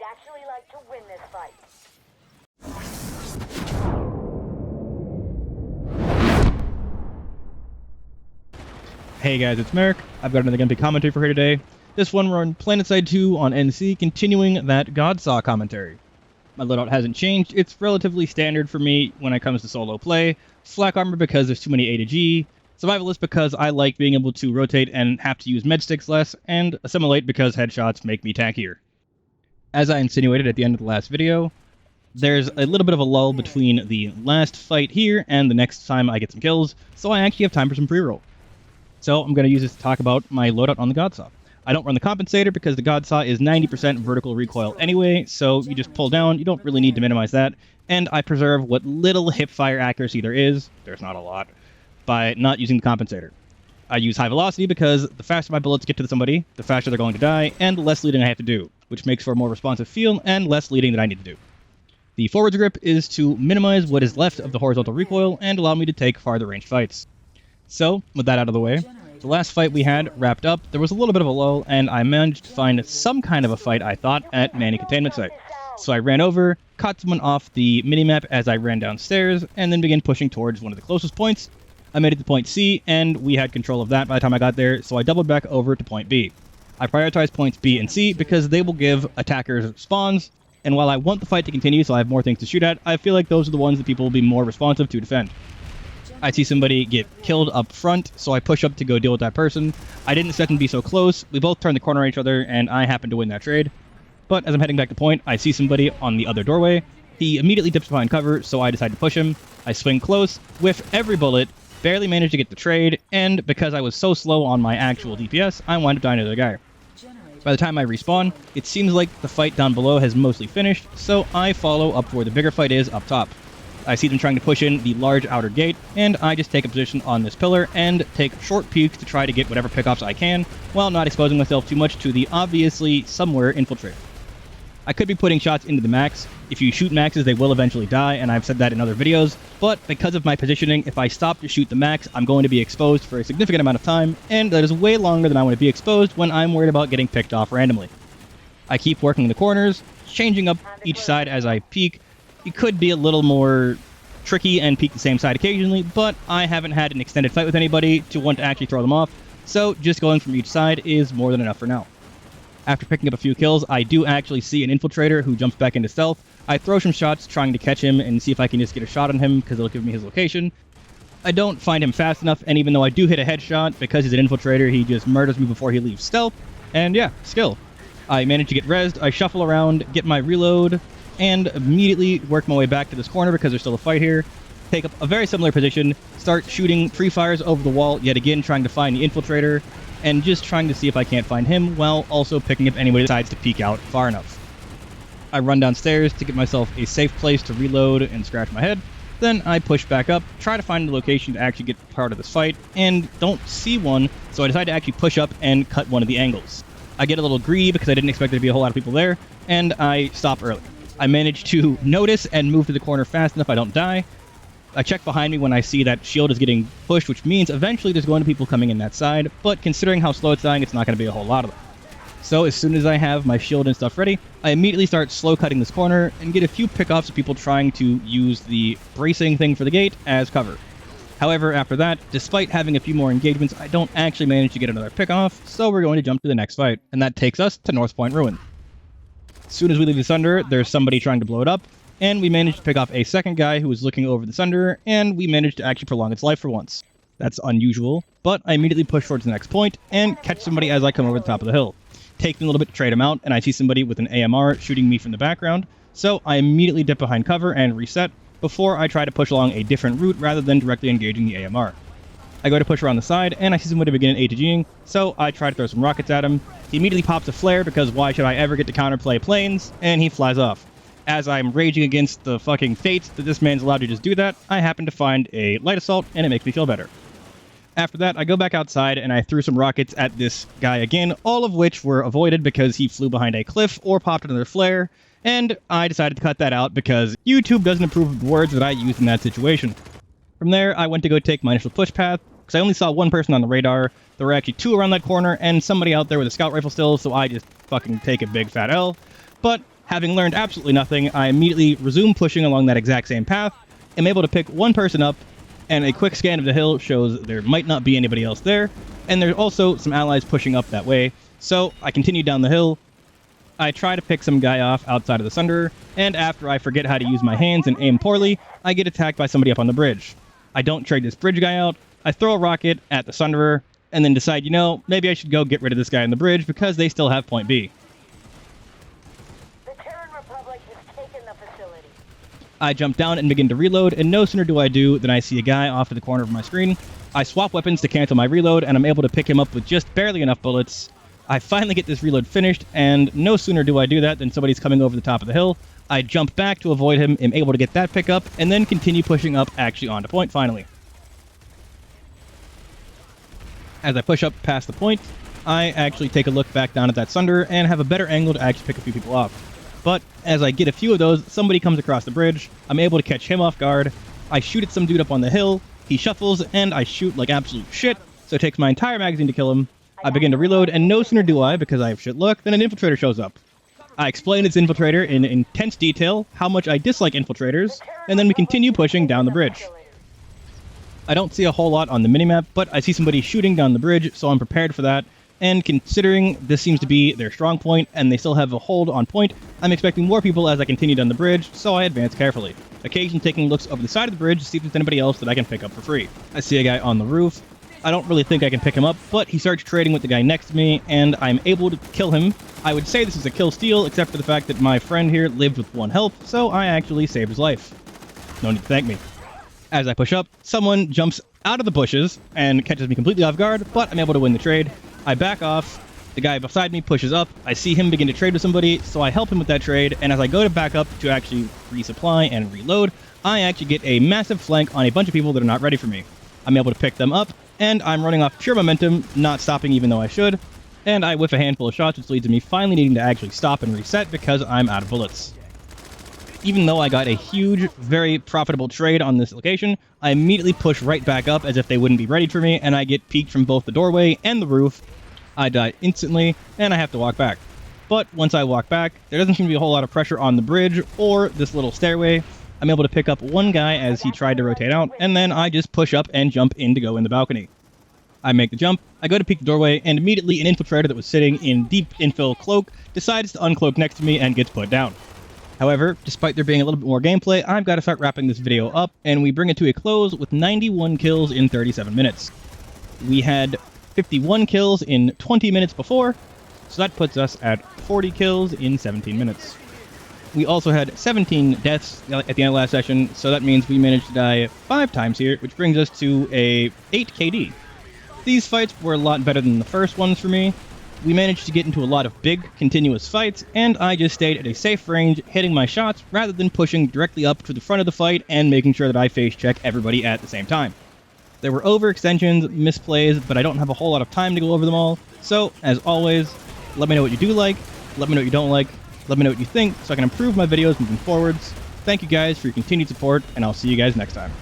actually like to win this fight. Hey guys, it's Merrick. I've got another gameplay commentary for here today. This one we're on Planetside 2 on NC, continuing that Gauss commentary. My loadout hasn't changed. It's relatively standard for me when it comes to solo play. Flak armor because there's too many A to G. Survivalist because I like being able to rotate and have to use med sticks less. And Assimilate because headshots make me tankier. As I insinuated at the end of the last video, there's a little bit of a lull between the last fight here and the next time I get some kills, so I actually have time for some pre-roll. So I'm going to use this to talk about my loadout on the Godsaw. I don't run the compensator because the Godsaw is 90% vertical recoil anyway, so you just pull down, you don't really need to minimize that, and I preserve what little hip-fire accuracy there is, there's not a lot, by not using the compensator. I use high velocity because the faster my bullets get to somebody, the faster they're going to die, and the less leading I have to do, which makes for a more responsive feel and less leading that I need to do. The forwards grip is to minimize what is left of the horizontal recoil and allow me to take farther range fights. So, with that out of the way, the last fight we had wrapped up, there was a little bit of a lull, and I managed to find some kind of a fight, I thought, at Manny Containment Site. So I ran over, caught someone off the minimap as I ran downstairs, and then began pushing towards one of the closest points. I made it to point C, and we had control of that by the time I got there, so I doubled back over to point B. I prioritized points B and C because they will give attackers spawns, and while I want the fight to continue so I have more things to shoot at, I feel like those are the ones that people will be more responsive to defend. I see somebody get killed up front, so I push up to go deal with that person. I didn't expect them to be so close. We both turned the corner at each other, and I happened to win that trade. But as I'm heading back to point, I see somebody on the other doorway. He immediately dips behind cover, so I decide to push him. I swing close, whiff every bullet, barely managed to get the trade, and because I was so slow on my actual DPS, I wind up dying to the other guy. By the time I respawn, it seems like the fight down below has mostly finished, so I follow up where the bigger fight is up top. I see them trying to push in the large outer gate, and I just take a position on this pillar and take short peeks to try to get whatever pickoffs I can, while not exposing myself too much to the obviously somewhere infiltrator. I could be putting shots into the max. If you shoot maxes, they will eventually die, and I've said that in other videos, but because of my positioning, if I stop to shoot the max, I'm going to be exposed for a significant amount of time, and that is way longer than I want to be exposed when I'm worried about getting picked off randomly. I keep working the corners, changing up each side as I peek. It could be a little more tricky and peek the same side occasionally, but I haven't had an extended fight with anybody to want to actually throw them off, so just going from each side is more than enough for now. After picking up a few kills, I do actually see an infiltrator who jumps back into stealth. I throw some shots trying to catch him and see if I can just get a shot on him because it'll give me his location. I don't find him fast enough, and even though I do hit a headshot, because he's an infiltrator, he just murders me before he leaves stealth. And yeah, skill. I manage to get rezzed, I shuffle around, get my reload, and immediately work my way back to this corner because there's still a fight here. Take up a very similar position, start shooting free fires over the wall, yet again trying to find the infiltrator, and just trying to see if I can't find him, while also picking up anybody that decides to peek out far enough. I run downstairs to get myself a safe place to reload and scratch my head. Then I push back up, try to find a location to actually get part of this fight, and don't see one, so I decide to actually push up and cut one of the angles. I get a little greedy because I didn't expect there to be a whole lot of people there, and I stop early. I manage to notice and move to the corner fast enough I don't die. I check behind me when I see that shield is getting pushed, which means eventually there's going to be people coming in that side, but considering how slow it's dying, it's not going to be a whole lot of them. So as soon as I have my shield and stuff ready, I immediately start slow cutting this corner and get a few pickoffs of people trying to use the bracing thing for the gate as cover. However, after that, despite having a few more engagements, I don't actually manage to get another pickoff, so we're going to jump to the next fight, and that takes us to North Point Ruin. As soon as we leave the Sunder, there's somebody trying to blow it up, and we managed to pick off a second guy who was looking over the Sunder, and we managed to actually prolong its life for once. That's unusual, but I immediately push towards the next point and catch somebody as I come over the top of the hill. Take me a little bit to trade him out, and I see somebody with an AMR shooting me from the background, so I immediately dip behind cover and reset before I try to push along a different route rather than directly engaging the AMR. I go to push around the side, and I see somebody begin A to G'ing, so I try to throw some rockets at him. He immediately pops a flare because why should I ever get to counterplay planes, and he flies off. As I'm raging against the fucking fates that this man's allowed to just do that, I happen to find a light assault, and it makes me feel better. After that, I go back outside, and I threw some rockets at this guy again, all of which were avoided because he flew behind a cliff or popped another flare, and I decided to cut that out because YouTube doesn't approve of the words that I used in that situation. From there, I went to go take my initial push path, because I only saw one person on the radar. There were actually two around that corner, and somebody out there with a scout rifle still, so I just fucking take a big fat L. But Having learned absolutely nothing, I immediately resume pushing along that exact same path. I'm able to pick one person up, and a quick scan of the hill shows there might not be anybody else there, and there's also some allies pushing up that way. So I continue down the hill. I try to pick some guy off outside of the Sunderer, and after I forget how to use my hands and aim poorly, I get attacked by somebody up on the bridge. I don't trade this bridge guy out, I throw a rocket at the Sunderer, and then decide, you know, maybe I should go get rid of this guy on the bridge because they still have point B. The Terran Republic has taken the facility. I jump down and begin to reload, and no sooner do I do than I see a guy off to the corner of my screen. I swap weapons to cancel my reload, and I'm able to pick him up with just barely enough bullets. I finally get this reload finished, and no sooner do I do that than somebody's coming over the top of the hill. I jump back to avoid him, am able to get that pickup, and then continue pushing up actually onto point finally. As I push up past the point, I actually take a look back down at that Sunderer and have a better angle to actually pick a few people off. But as I get a few of those, somebody comes across the bridge, I'm able to catch him off guard, I shoot at some dude up on the hill, he shuffles, and I shoot like absolute shit, so it takes my entire magazine to kill him. I begin to reload, and no sooner do I, because I have shit luck, than an infiltrator shows up. I explain it's infiltrator in intense detail, how much I dislike infiltrators, and then we continue pushing down the bridge. I don't see a whole lot on the minimap, but I see somebody shooting down the bridge, so I'm prepared for that, and considering this seems to be their strong point, and they still have a hold on point, I'm expecting more people as I continue down the bridge, so I advance carefully, occasionally taking looks over the side of the bridge to see if there's anybody else that I can pick up for free. I see a guy on the roof. I don't really think I can pick him up, but he starts trading with the guy next to me, and I'm able to kill him. I would say this is a kill steal, except for the fact that my friend here lived with 1 health, so I actually saved his life. No need to thank me. As I push up, someone jumps out of the bushes and catches me completely off guard, but I'm able to win the trade. I back off, the guy beside me pushes up, I see him begin to trade with somebody, so I help him with that trade, and as I go to back up to actually resupply and reload, I actually get a massive flank on a bunch of people that are not ready for me. I'm able to pick them up, and I'm running off pure momentum, not stopping even though I should, and I whiff a handful of shots, which leads to me finally needing to actually stop and reset because I'm out of bullets. Even though I got a huge, very profitable trade on this location, I immediately push right back up as if they wouldn't be ready for me, and I get peeked from both the doorway and the roof. I die instantly, and I have to walk back. But once I walk back, there doesn't seem to be a whole lot of pressure on the bridge or this little stairway. I'm able to pick up one guy as he tried to rotate out, and then I just push up and jump in to go in the balcony. I make the jump, I go to peek the doorway, and immediately an infiltrator that was sitting in deep infill cloak decides to uncloak next to me and gets put down. However, despite there being a little bit more gameplay, I've got to start wrapping this video up, and we bring it to a close with 91 kills in 37 minutes. We had 51 kills in 20 minutes before, so that puts us at 40 kills in 17 minutes. We also had 17 deaths at the end of last session, so that means we managed to die 5 times here, which brings us to a 8 KD. These fights were a lot better than the first ones for me. We managed to get into a lot of big, continuous fights, and I just stayed at a safe range, hitting my shots, rather than pushing directly up to the front of the fight and making sure that I face check everybody at the same time. There were overextensions, misplays, but I don't have a whole lot of time to go over them all, so, as always, let me know what you do like, let me know what you don't like, let me know what you think, so I can improve my videos moving forwards. Thank you guys for your continued support, and I'll see you guys next time.